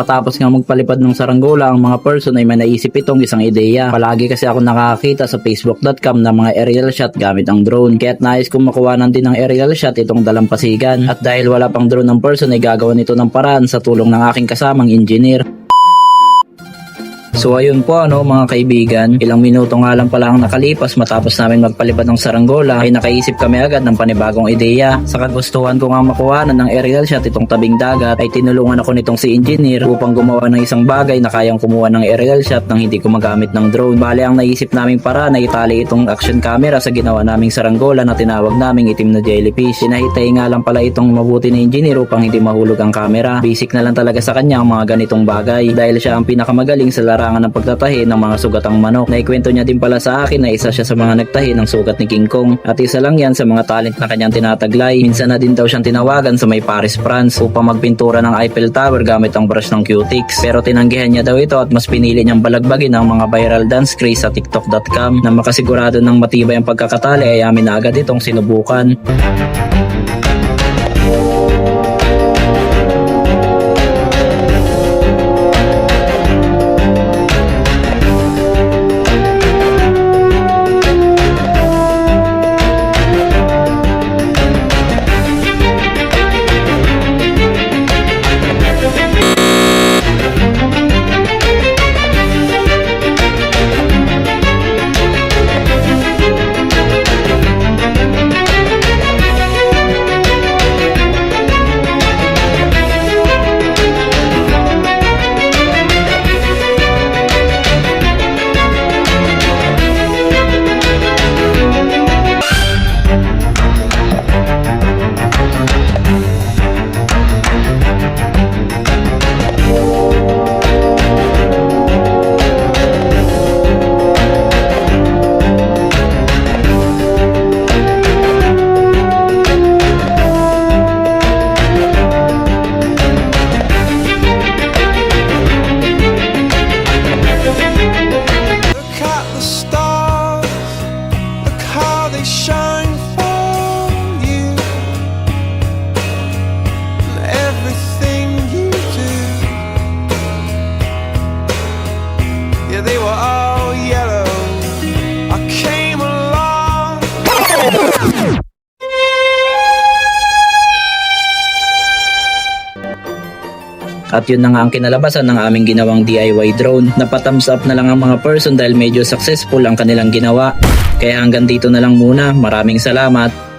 Matapos nga magpalipad ng saranggola ang mga person ay may naisip itong isang ideya. Palagi kasi ako nakakita sa facebook.com ng mga aerial shot gamit ang drone. Kaya't nais kong makuha din ng aerial shot itong dalampasigan. At dahil wala pang drone ng person ay gagawan ito ng paraan sa tulong ng aking kasamang engineer. So ayun po mga kaibigan, ilang minuto nga lang pala ang nakalipas matapos namin magpalipad ng saranggola ay nakaisip kami agad ng panibagong ideya. Sa kagustuhan ko nga makuhanan ng aerial shot itong tabing dagat ay tinulungan ako nitong si engineer upang gumawa ng isang bagay na kayang kumuha ng aerial shot nang hindi ko magamit ng drone. Bale ang naisip naming para na itali itong action camera sa ginawa naming saranggola na tinawag naming itim na jellyfish. Sinahitay nga lang pala itong mabuti na engineer upang hindi mahulog ang camera. Basic na lang talaga sa kanya ang mga ganitong bagay dahil siya ang pinakamagaling sa larangan ng pagtatahi ng mga sugatang manok. Naikwento niya din pala sa akin na isa siya sa mga nagtahi ng sugat ni King Kong at isa lang yan sa mga talent na kanyang tinataglay. Minsan na din daw siyang tinawagan sa may Paris, France upang magpintura ng Eiffel Tower gamit ang brush ng Q-Tix, pero tinanggihan niya daw ito at mas pinili niyang balagbagin ang mga viral dance craze sa tiktok.com. Na makasigurado ng matibay ang pagkakatali ay amin na agad itong sinubukan. Shine for you and everything you do. Yeah, they were all yellow. I came along. At yun na nga ang kinalabasan ng aming ginawang DIY drone. Napathumbs up na lang ang mga person dahil medyo successful ang kanilang ginawa. Kaya hanggang dito na lang muna. Maraming salamat.